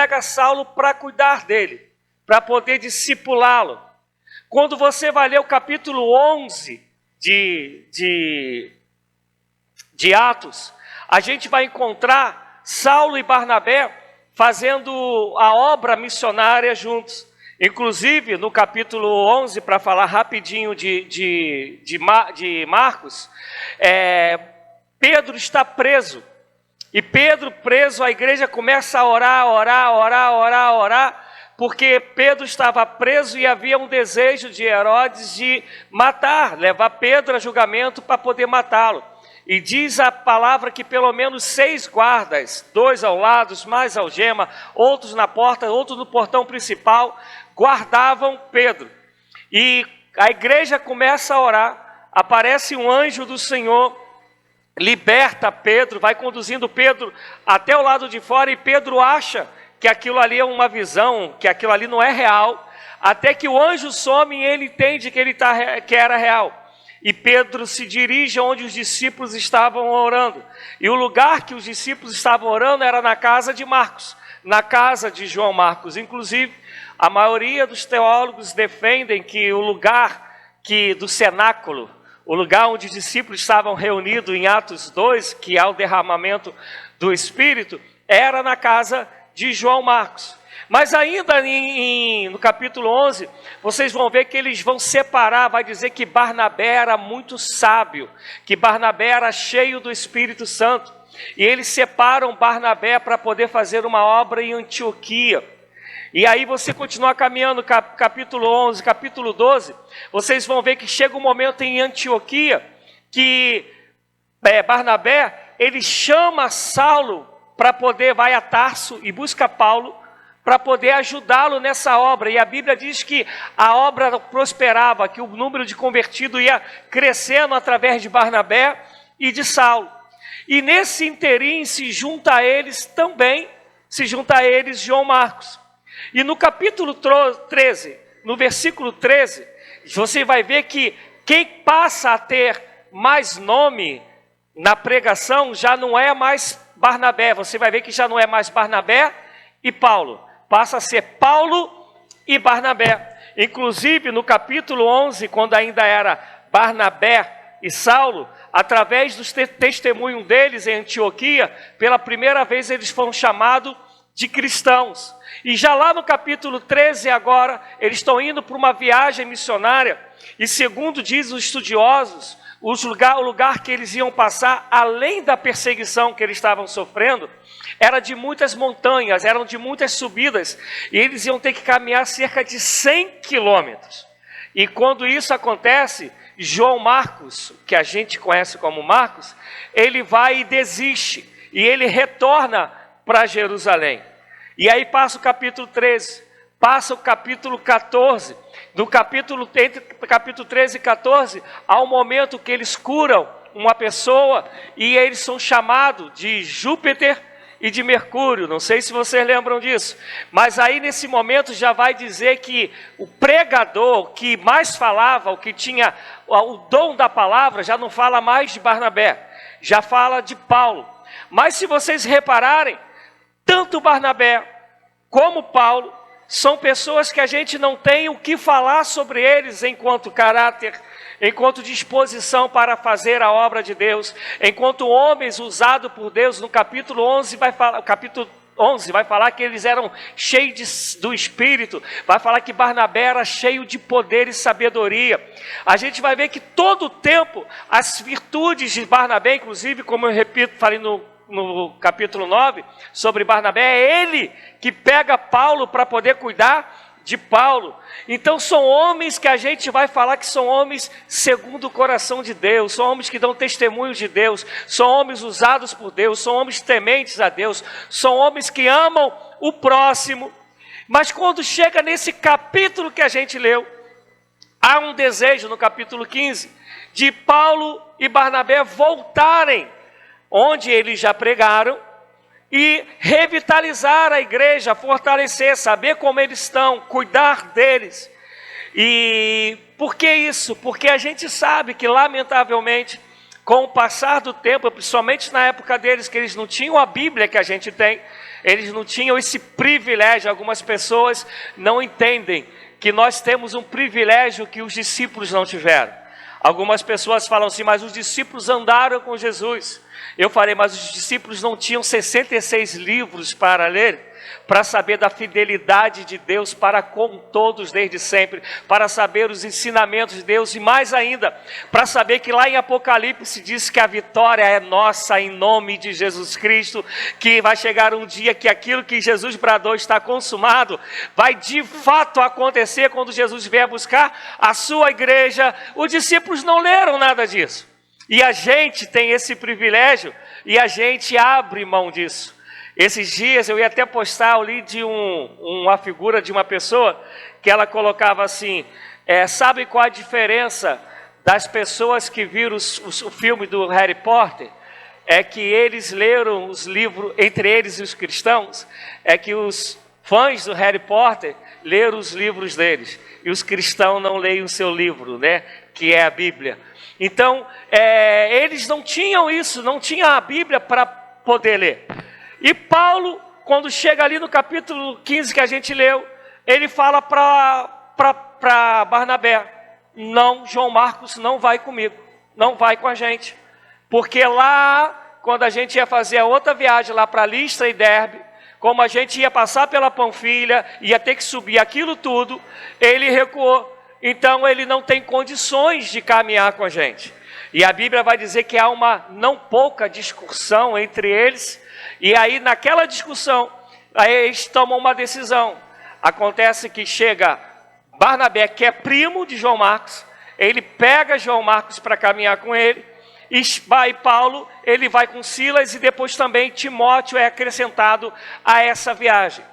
pega Saulo para cuidar dele, para poder discipulá-lo. Quando você vai ler o capítulo 11 de Atos, a gente vai encontrar Saulo e Barnabé fazendo a obra missionária juntos. Inclusive, no capítulo 11, para falar rapidinho de Marcos, Pedro está preso. E Pedro preso, a igreja começa a orar, porque Pedro estava preso e havia um desejo de Herodes de matar, levar Pedro a julgamento para poder matá-lo. E diz a palavra que pelo menos 6 guardas, 2 ao lado, mais algema, outros na porta, outros no portão principal, guardavam Pedro. E a igreja começa a orar, aparece um anjo do Senhor, liberta Pedro, vai conduzindo Pedro até o lado de fora, e Pedro acha que aquilo ali é uma visão, que aquilo ali não é real, até que o anjo some e ele entende que era real. E Pedro se dirige onde os discípulos estavam orando. E o lugar que os discípulos estavam orando era na casa de Marcos, na casa de João Marcos. Inclusive, a maioria dos teólogos defendem que o lugar do cenáculo, o lugar onde os discípulos estavam reunidos em Atos 2, que é o derramamento do Espírito, era na casa de João Marcos. Mas ainda no capítulo 11, vocês vão ver que eles vão separar, vai dizer que Barnabé era muito sábio, que Barnabé era cheio do Espírito Santo, e eles separam Barnabé para poder fazer uma obra em Antioquia. E aí você continua caminhando, capítulo 11, capítulo 12, vocês vão ver que chega um momento em Antioquia, que Barnabé, ele chama Saulo para poder, vai a Tarso e busca Paulo, para poder ajudá-lo nessa obra. E a Bíblia diz que a obra prosperava, que o número de convertidos ia crescendo através de Barnabé e de Saulo. E nesse interim se junta a eles João Marcos. E no capítulo 13, no versículo 13, você vai ver que quem passa a ter mais nome na pregação já não é mais Barnabé. Você vai ver que já não é mais Barnabé e Paulo. Passa a ser Paulo e Barnabé. Inclusive, no capítulo 11, quando ainda era Barnabé e Saulo, através do testemunho deles em Antioquia, pela primeira vez eles foram chamados de cristãos. E já lá no capítulo 13 agora, eles estão indo para uma viagem missionária, e segundo dizem os estudiosos, o lugar que eles iam passar, além da perseguição que eles estavam sofrendo, era de muitas montanhas, eram de muitas subidas, e eles iam ter que caminhar cerca de 100 quilômetros. E quando isso acontece, João Marcos, que a gente conhece como Marcos, ele vai e desiste, e ele retorna para Jerusalém. E aí passa o capítulo 13, passa o capítulo 14, entre capítulo 13 e 14, há um momento que eles curam uma pessoa, e eles são chamados de Júpiter e de Mercúrio. Não sei se vocês lembram disso, mas aí nesse momento já vai dizer que o pregador que mais falava, o que tinha o dom da palavra, já não fala mais de Barnabé, já fala de Paulo. Mas se vocês repararem, tanto Barnabé como Paulo são pessoas que a gente não tem o que falar sobre eles enquanto caráter, enquanto disposição para fazer a obra de Deus, enquanto homens usados por Deus. No capítulo 11 vai falar que eles eram cheios do Espírito, vai falar que Barnabé era cheio de poder e sabedoria. A gente vai ver que todo o tempo as virtudes de Barnabé, inclusive, como eu repito, falei no capítulo 9, sobre Barnabé, é ele que pega Paulo para poder cuidar de Paulo. Então são homens que a gente vai falar que são homens segundo o coração de Deus, são homens que dão testemunho de Deus, são homens usados por Deus, são homens tementes a Deus, são homens que amam o próximo. Mas quando chega nesse capítulo que a gente leu, há um desejo no capítulo 15, de Paulo e Barnabé voltarem onde eles já pregaram, e revitalizar a igreja, fortalecer, saber como eles estão, cuidar deles. E por que isso? Porque a gente sabe que, lamentavelmente, Com o passar do tempo, principalmente na época deles, que eles não tinham a Bíblia que a gente tem, eles não tinham esse privilégio. Algumas pessoas não entendem que nós temos um privilégio que os discípulos não tiveram. Algumas pessoas falam assim, mas os discípulos andaram com Jesus. Eu falei, mas os discípulos não tinham 66 livros para ler, para saber da fidelidade de Deus para com todos desde sempre, para saber os ensinamentos de Deus e mais ainda, para saber que lá em Apocalipse diz que a vitória é nossa em nome de Jesus Cristo, que vai chegar um dia que aquilo que Jesus bradou está consumado, vai de fato acontecer quando Jesus vier buscar a sua igreja. Os discípulos não leram nada disso, e a gente tem esse privilégio, e a gente abre mão disso. Esses dias eu ia até postar, eu li de uma figura de uma pessoa, que ela colocava assim, sabe qual a diferença das pessoas que viram o filme do Harry Potter? É que eles leram os livros, entre eles e os cristãos, é que os fãs do Harry Potter leram os livros deles, e os cristãos não leem o seu livro, né, que é a Bíblia. Então, eles não tinham isso, não tinham a Bíblia para poder ler. E Paulo, quando chega ali no capítulo 15 que a gente leu, ele fala para Barnabé, não, João Marcos não vai comigo, não vai com a gente. Porque lá, quando a gente ia fazer a outra viagem lá para Listra e Derbe, como a gente ia passar pela Panfilha, ia ter que subir aquilo tudo, ele recuou. Então ele não tem condições de caminhar com a gente. E a Bíblia vai dizer que há uma não pouca discussão entre eles. E aí naquela discussão, aí eles tomam uma decisão. Acontece que chega Barnabé, que é primo de João Marcos, ele pega João Marcos para caminhar com ele, e vai Paulo, ele vai com Silas, e depois também Timóteo é acrescentado a essa viagem.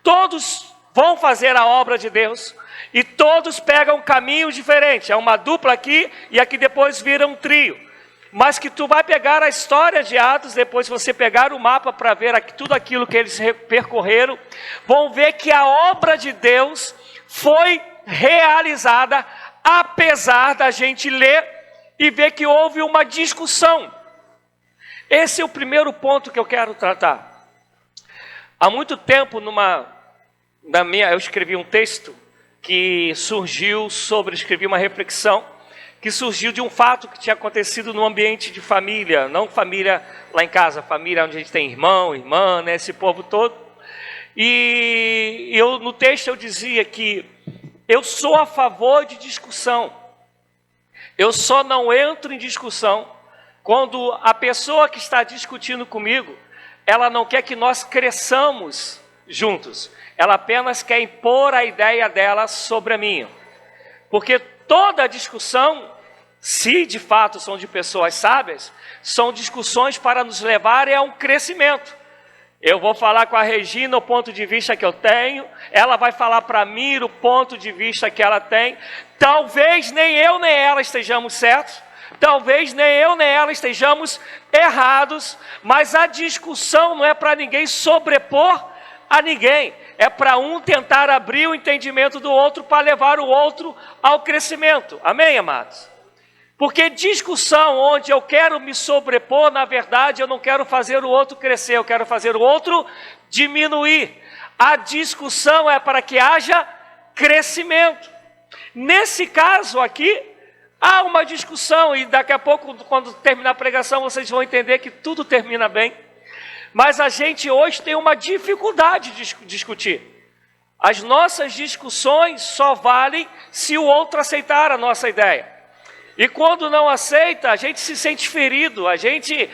Todos vão fazer a obra de Deus, e todos pegam um caminho diferente. É uma dupla aqui, e aqui depois vira um trio. Mas que tu vai pegar a história de Atos, depois você pegar o mapa para ver tudo aquilo que eles percorreram, vão ver que a obra de Deus foi realizada, apesar da gente ler e ver que houve uma discussão. Esse é o primeiro ponto que eu quero tratar. Há muito tempo, eu escrevi um texto que surgiu escrevi uma reflexão, que surgiu de um fato que tinha acontecido no ambiente de família, não família lá em casa, família onde a gente tem irmão, irmã, né, esse povo todo. E no texto eu dizia que eu sou a favor de discussão. Eu só não entro em discussão quando a pessoa que está discutindo comigo, ela não quer que nós cresçamos juntos. Ela apenas quer impor a ideia dela sobre a minha. Porque toda discussão, se de fato são de pessoas sábias, são discussões para nos levarem a um crescimento. Eu vou falar com a Regina o ponto de vista que eu tenho, ela vai falar para mim o ponto de vista que ela tem. Talvez nem eu nem ela estejamos certos, talvez nem eu nem ela estejamos errados, mas a discussão não é para ninguém sobrepor a ninguém. É para um tentar abrir o entendimento do outro para levar o outro ao crescimento. Amém, amados? Porque discussão onde eu quero me sobrepor, na verdade, eu não quero fazer o outro crescer, eu quero fazer o outro diminuir. A discussão é para que haja crescimento. Nesse caso aqui, há uma discussão, e daqui a pouco, quando terminar a pregação, vocês vão entender que tudo termina bem. Mas a gente hoje tem uma dificuldade de discutir. As nossas discussões só valem se o outro aceitar a nossa ideia. E quando não aceita, a gente se sente ferido, a gente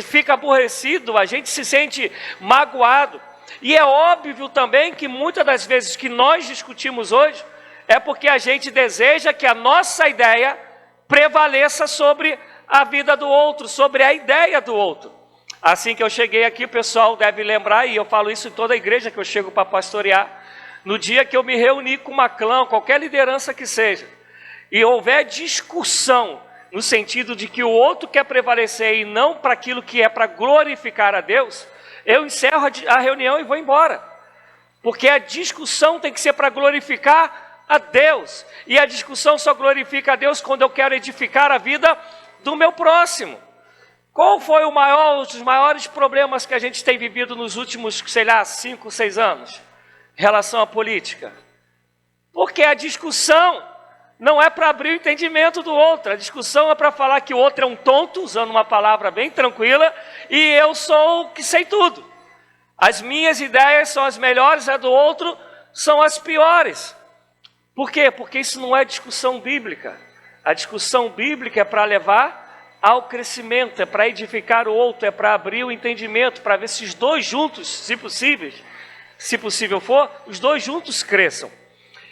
fica aborrecido, a gente se sente magoado. E é óbvio também que muitas das vezes que nós discutimos hoje, é porque a gente deseja que a nossa ideia prevaleça sobre a vida do outro, sobre a ideia do outro. Assim que eu cheguei aqui, o pessoal deve lembrar, e eu falo isso em toda a igreja que eu chego para pastorear, no dia que eu me reuni com uma clã, qualquer liderança que seja, e houver discussão, no sentido de que o outro quer prevalecer e não para aquilo que é para glorificar a Deus, eu encerro a reunião e vou embora. Porque a discussão tem que ser para glorificar a Deus. E a discussão só glorifica a Deus quando eu quero edificar a vida do meu próximo. Qual foi os maiores problemas que a gente tem vivido nos últimos, 5, 6 anos, em relação à política? Porque a discussão não é para abrir o entendimento do outro, a discussão é para falar que o outro é um tonto, usando uma palavra bem tranquila, e eu sou o que sei tudo. As minhas ideias são as melhores, a do outro são as piores. Por quê? Porque isso não é discussão bíblica. A discussão bíblica é para levar ao crescimento, é para edificar o outro, é para abrir o entendimento, para ver se os dois juntos, se possível for, os dois juntos cresçam.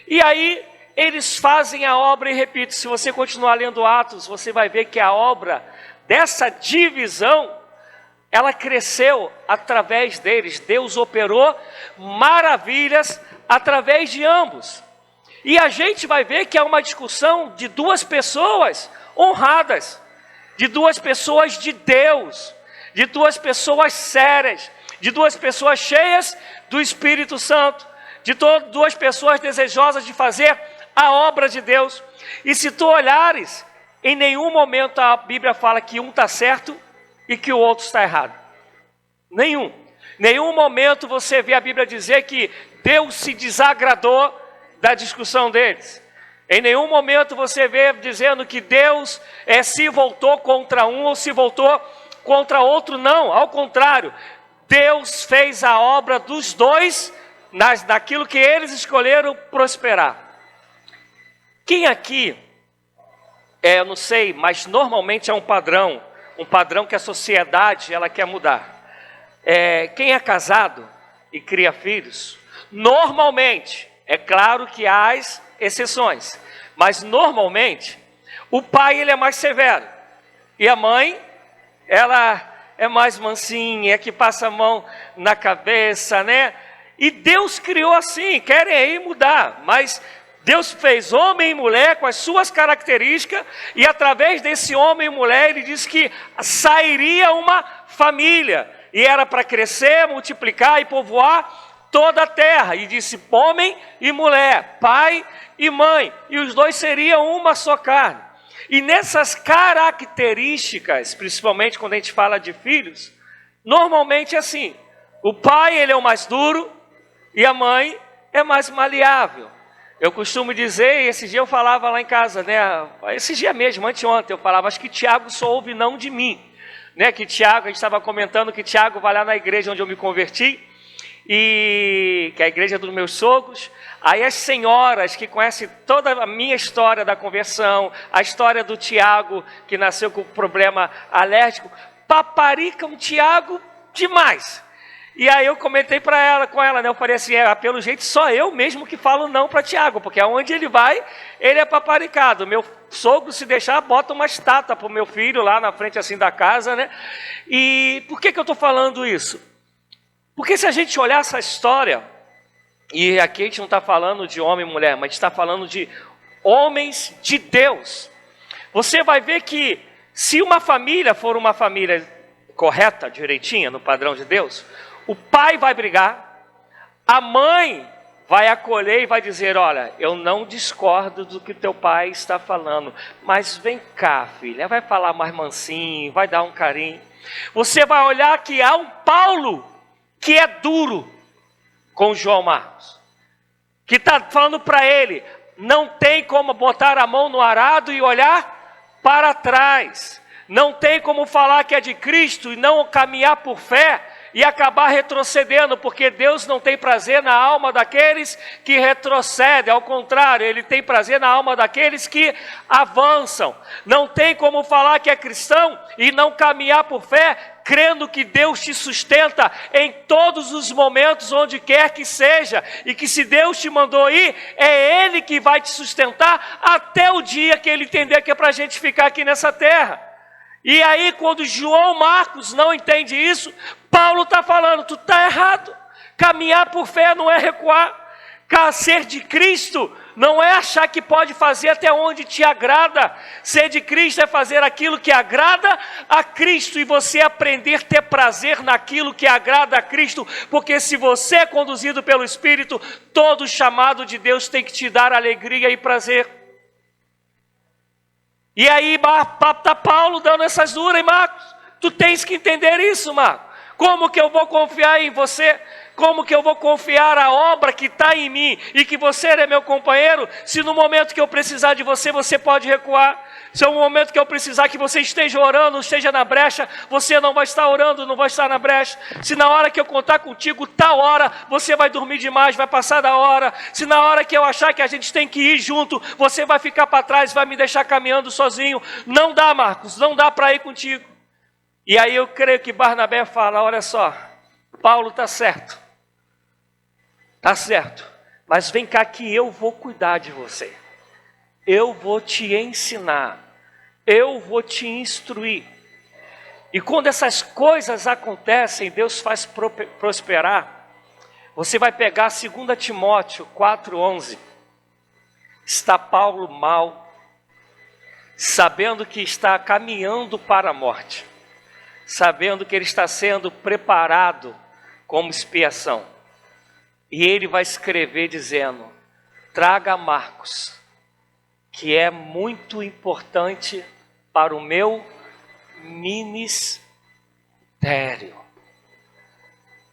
E aí eles fazem a obra, e repito, se você continuar lendo Atos, você vai ver que a obra dessa divisão, ela cresceu através deles. Deus operou maravilhas através de ambos. E a gente vai ver que é uma discussão de duas pessoas honradas, de duas pessoas de Deus, de duas pessoas sérias, de duas pessoas cheias do Espírito Santo, de duas pessoas desejosas de fazer a obra de Deus. E se tu olhares, em nenhum momento a Bíblia fala que um está certo e que o outro está errado. Nenhum momento você vê a Bíblia dizer que Deus se desagradou da discussão deles. Em nenhum momento você vê dizendo que Deus se voltou contra um ou se voltou contra outro. Não, ao contrário. Deus fez a obra dos dois naquilo que eles escolheram prosperar. Quem aqui, eu não sei, mas normalmente é um padrão que a sociedade ela quer mudar. Quem é casado e cria filhos, normalmente, é claro que há as exceções, mas normalmente o pai ele é mais severo e a mãe ela é mais mansinha, é que passa a mão na cabeça, né? E Deus criou assim, querem aí mudar, mas Deus fez homem e mulher com as suas características, e através desse homem e mulher ele disse que sairia uma família, e era para crescer, multiplicar e povoar toda a terra, e disse homem e mulher, pai e mãe, e os dois seriam uma só carne. E nessas características, principalmente quando a gente fala de filhos, normalmente é assim, o pai ele é o mais duro, e a mãe é mais maleável. Eu costumo dizer, e esse dia eu falava lá em casa, né? Esse dia mesmo, anteontem, eu falava, acho que Tiago só ouve não de mim, né? Que Tiago, a gente estava comentando que Tiago vai lá na igreja onde eu me converti, que é a igreja dos meus sogros. Aí as senhoras que conhecem toda a minha história da conversão, a história do Tiago, que nasceu com problema alérgico, paparicam Tiago demais. E aí eu comentei com ela, né? Eu falei assim, pelo jeito só eu mesmo que falo não para Tiago, porque aonde ele vai, ele é paparicado. Meu sogro, se deixar, bota uma estátua para o meu filho lá na frente assim da casa, né? E por que eu estou falando isso? Porque se a gente olhar essa história, e aqui a gente não está falando de homem e mulher, mas a gente está falando de homens de Deus, você vai ver que se uma família for uma família correta, direitinha, no padrão de Deus, o pai vai brigar, a mãe vai acolher e vai dizer, olha, eu não discordo do que teu pai está falando, mas vem cá, filha, vai falar mais mansinho, vai dar um carinho. Você vai olhar que há um Paulo que é duro com João Marcos, que está falando para ele, não tem como botar a mão no arado e olhar para trás, não tem como falar que é de Cristo e não caminhar por fé, e acabar retrocedendo, porque Deus não tem prazer na alma daqueles que retrocedem, ao contrário, Ele tem prazer na alma daqueles que avançam. Não tem como falar que é cristão e não caminhar por fé, crendo que Deus te sustenta em todos os momentos, onde quer que seja, e que se Deus te mandou ir, é Ele que vai te sustentar até o dia que Ele entender que é para a gente ficar aqui nessa terra. E aí quando João Marcos não entende isso, Paulo está falando, tu está errado, caminhar por fé não é recuar, ser de Cristo não é achar que pode fazer até onde te agrada, ser de Cristo é fazer aquilo que agrada a Cristo, e você aprender a ter prazer naquilo que agrada a Cristo, porque se você é conduzido pelo Espírito, todo chamado de Deus tem que te dar alegria e prazer. E aí está Paulo dando essas duras, e Marcos, tu tens que entender isso, Marcos. Como que eu vou confiar em você? Como que eu vou confiar a obra que está em mim e que você é meu companheiro, se no momento que eu precisar de você, você pode recuar? Se é um momento que eu precisar que você esteja orando, esteja na brecha, você não vai estar orando, não vai estar na brecha. Se na hora que eu contar contigo, tal hora, você vai dormir demais, vai passar da hora. Se na hora que eu achar que a gente tem que ir junto, você vai ficar para trás, vai me deixar caminhando sozinho. Não dá, Marcos, não dá para ir contigo. E aí eu creio que Barnabé fala, olha só, Paulo está certo, mas vem cá que eu vou cuidar de você. Eu vou te ensinar, eu vou te instruir. E quando essas coisas acontecem, Deus faz prosperar. Você vai pegar 2 Timóteo 4,11. Está Paulo mal, sabendo que está caminhando para a morte, sabendo que ele está sendo preparado como expiação. E ele vai escrever dizendo, traga Marcos, que é muito importante para o meu ministério.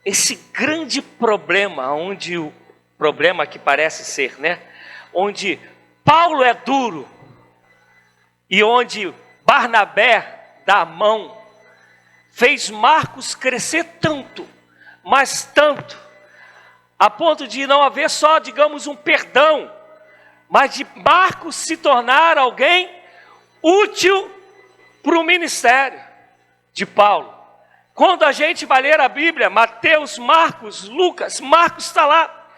Esse grande problema, onde o problema que parece ser, né? Onde Paulo é duro e onde Barnabé dá a mão, fez Marcos crescer tanto, mas tanto, a ponto de não haver só, digamos, um perdão, mas de Marcos se tornar alguém útil para o ministério de Paulo. Quando a gente vai ler a Bíblia, Mateus, Marcos, Lucas, Marcos está lá.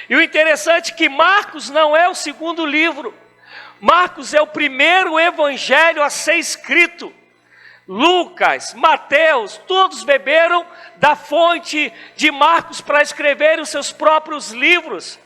E o interessante é que Marcos não é o segundo livro. Marcos é o primeiro evangelho a ser escrito. Lucas, Mateus, todos beberam da fonte de Marcos para escreverem os seus próprios livros.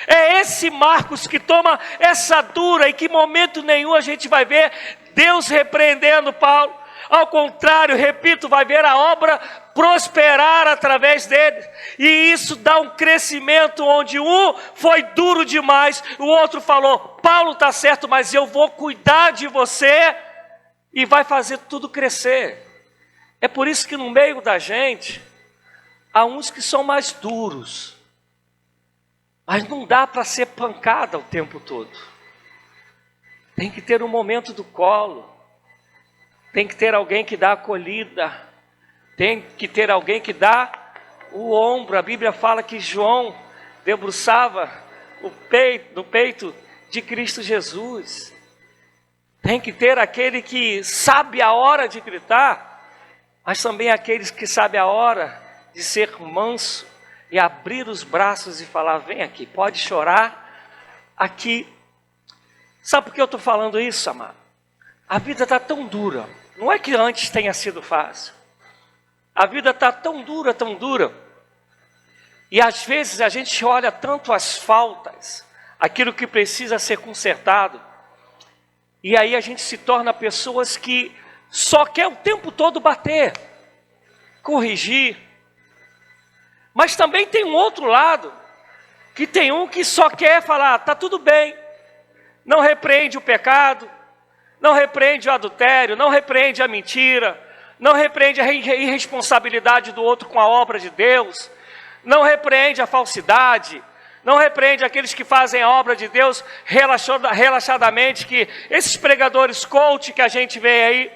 É esse Marcos que toma essa dura, e que em momento nenhum a gente vai ver Deus repreendendo Paulo. Ao contrário, repito, vai ver a obra prosperar através dele. E isso dá um crescimento onde um foi duro demais, o outro falou, Paulo está certo, mas eu vou cuidar de você, e vai fazer tudo crescer. É por isso que no meio da gente, há uns que são mais duros, mas não dá para ser pancada o tempo todo. Tem que ter um momento do colo. Tem que ter alguém que dá acolhida. Tem que ter alguém que dá o ombro. A Bíblia fala que João debruçava no peito de Cristo Jesus. Tem que ter aquele que sabe a hora de gritar, mas também aqueles que sabem a hora de ser manso e abrir os braços e falar, vem aqui, pode chorar aqui. Sabe por que eu estou falando isso, amado? A vida está tão dura. Não é que antes tenha sido fácil. A vida está tão dura, tão dura. E às vezes a gente olha tanto as faltas, aquilo que precisa ser consertado, e aí a gente se torna pessoas que só quer o tempo todo bater, corrigir. Mas também tem um outro lado, que tem um que só quer falar, está tudo bem, não repreende o pecado, não repreende o adultério, não repreende a mentira, não repreende a irresponsabilidade do outro com a obra de Deus, não repreende a falsidade, não repreende aqueles que fazem a obra de Deus relaxadamente, que esses pregadores coach que a gente vê aí.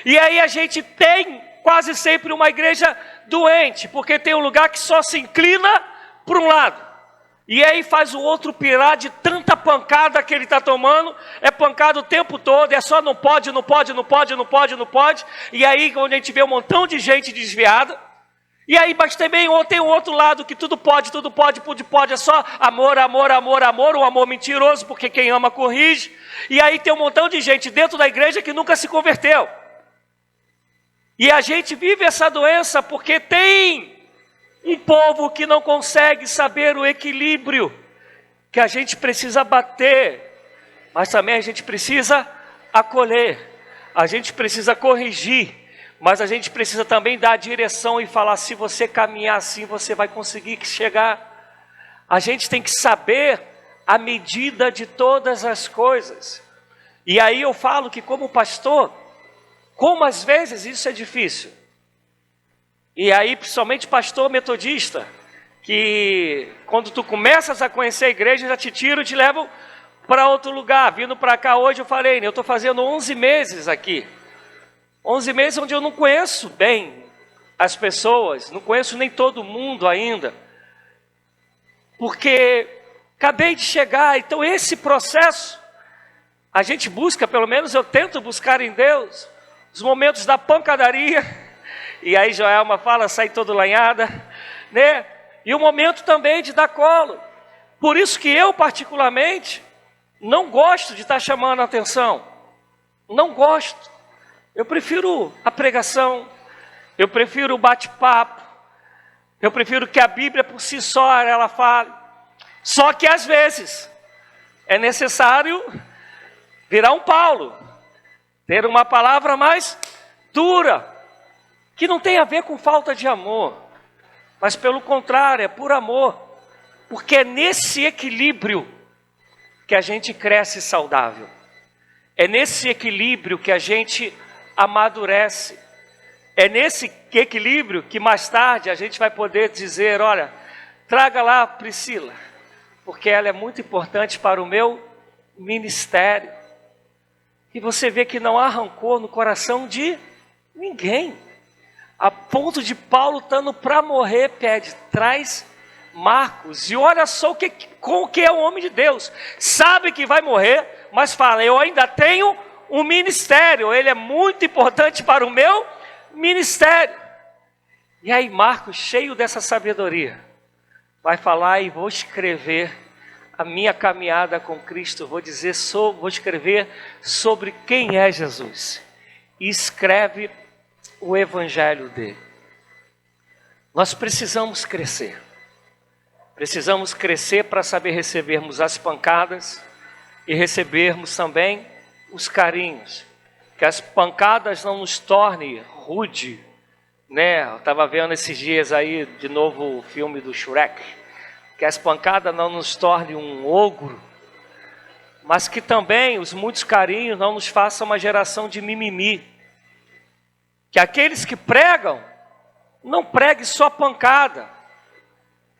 E aí a gente tem quase sempre uma igreja doente, porque tem um lugar que só se inclina para um lado, e aí faz o outro pirar de tanta pancada que ele está tomando. É pancada o tempo todo, é só não pode, não pode, não pode, não pode, não pode. E aí onde a gente vê um montão de gente desviada. E aí, mas também tem um outro lado que tudo pode, é só amor, amor, amor, amor, um amor mentiroso, porque quem ama corrige. E aí tem um montão de gente dentro da igreja que nunca se converteu. E a gente vive essa doença porque tem um povo que não consegue saber o equilíbrio, que a gente precisa bater, mas também a gente precisa acolher, a gente precisa corrigir, mas a gente precisa também dar a direção e falar, se você caminhar assim, você vai conseguir chegar. A gente tem que saber a medida de todas as coisas. E aí eu falo que como pastor, como às vezes isso é difícil. E aí principalmente pastor metodista, que quando tu começas a conhecer a igreja, já te tiram e te levam para outro lugar. Vindo para cá hoje eu falei, eu estou fazendo 11 meses aqui. 11 meses onde eu não conheço bem as pessoas, não conheço nem todo mundo ainda. Porque acabei de chegar, então esse processo, a gente busca, pelo menos eu tento buscar em Deus, os momentos da pancadaria, e aí Joelma fala, sai todo lanhada, né? E o momento também de dar colo. Por isso que eu particularmente, não gosto de estar chamando a atenção, não gosto. Eu prefiro a pregação, eu prefiro o bate-papo, eu prefiro que a Bíblia por si só ela fale. Só que às vezes é necessário virar um Paulo, ter uma palavra mais dura, que não tem a ver com falta de amor, mas pelo contrário, é por amor, porque é nesse equilíbrio que a gente cresce saudável, é nesse equilíbrio que a gente amadurece, é nesse equilíbrio que mais tarde a gente vai poder dizer, olha, traga lá a Priscila, porque ela é muito importante para o meu ministério. E você vê que não há rancor no coração de ninguém. A ponto de Paulo estando para morrer, pede, traz Marcos. E olha só com o que é o homem de Deus. Sabe que vai morrer, mas fala, eu ainda tenho um ministério. Ele é muito importante para o meu ministério. E aí Marcos, cheio dessa sabedoria, vai falar e vou escrever a minha caminhada com Cristo, vou escrever sobre quem é Jesus. E escreve o evangelho dele. Nós precisamos crescer. Precisamos crescer para saber recebermos as pancadas e recebermos também os carinhos. Que as pancadas não nos tornem rude, né? Eu estava vendo esses dias aí de novo o filme do Shrek. Que as pancadas não nos tornem um ogro, mas que também os muitos carinhos não nos façam uma geração de mimimi. Que aqueles que pregam, não pregue só pancada,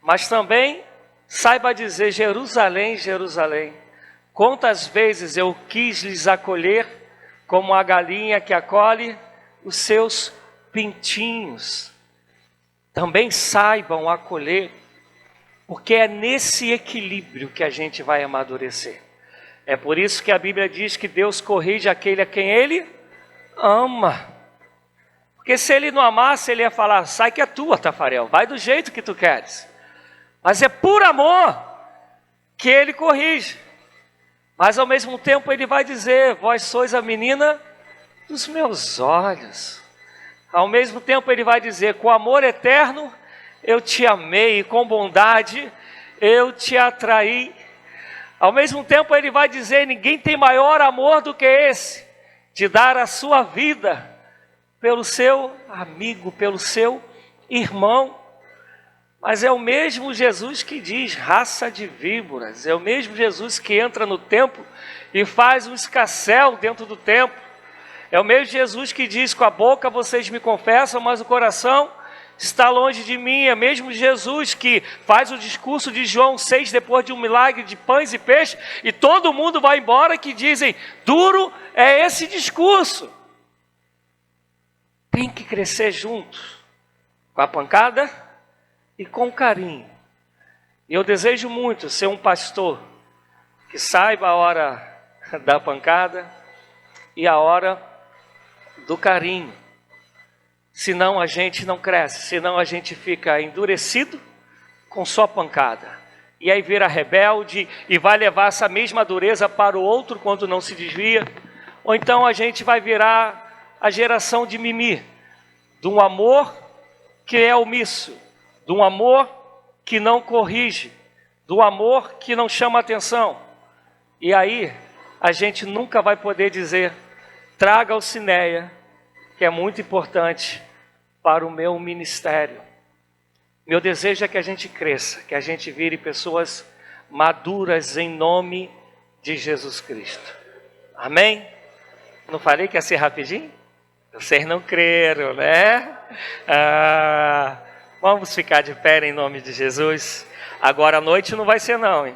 mas também saiba dizer, Jerusalém, Jerusalém, quantas vezes eu quis lhes acolher, como a galinha que acolhe os seus pintinhos. Também saibam acolher, porque é nesse equilíbrio que a gente vai amadurecer. É por isso que a Bíblia diz que Deus corrige aquele a quem Ele ama. Porque se Ele não amasse, Ele ia falar, sai que é tua, Tafarel, vai do jeito que tu queres. Mas é por amor que Ele corrige. Mas ao mesmo tempo Ele vai dizer, vós sois a menina dos meus olhos. Ao mesmo tempo Ele vai dizer, com amor eterno, eu te amei, e com bondade eu te atraí. Ao mesmo tempo Ele vai dizer, ninguém tem maior amor do que esse, de dar a sua vida pelo seu amigo, pelo seu irmão. Mas é o mesmo Jesus que diz, raça de víboras, é o mesmo Jesus que entra no templo e faz um escarcéu dentro do templo. É o mesmo Jesus que diz, com a boca vocês me confessam, mas o coração está longe de mim. É mesmo Jesus que faz o discurso de João 6, depois de um milagre de pães e peixes, e todo mundo vai embora que dizem, duro é esse discurso. Tem que crescer juntos, com a pancada e com carinho. E eu desejo muito ser um pastor que saiba a hora da pancada e a hora do carinho. Senão a gente não cresce, senão a gente fica endurecido com só pancada. E aí vira rebelde e vai levar essa mesma dureza para o outro quando não se desvia. Ou então a gente vai virar a geração de mimi, de um amor que é omisso, de um amor que não corrige, do amor que não chama atenção. E aí a gente nunca vai poder dizer, traga o Cineia, que é muito importante para o meu ministério. Meu desejo é que a gente cresça, que a gente vire pessoas maduras em nome de Jesus Cristo. Amém? Não falei que ia ser rapidinho? Vocês não creram, né? Vamos ficar de pé em nome de Jesus. Agora à noite não vai ser não, hein?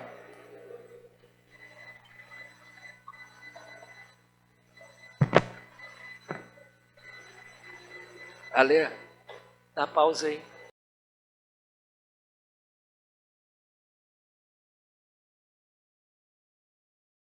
Ale, dá pausa aí.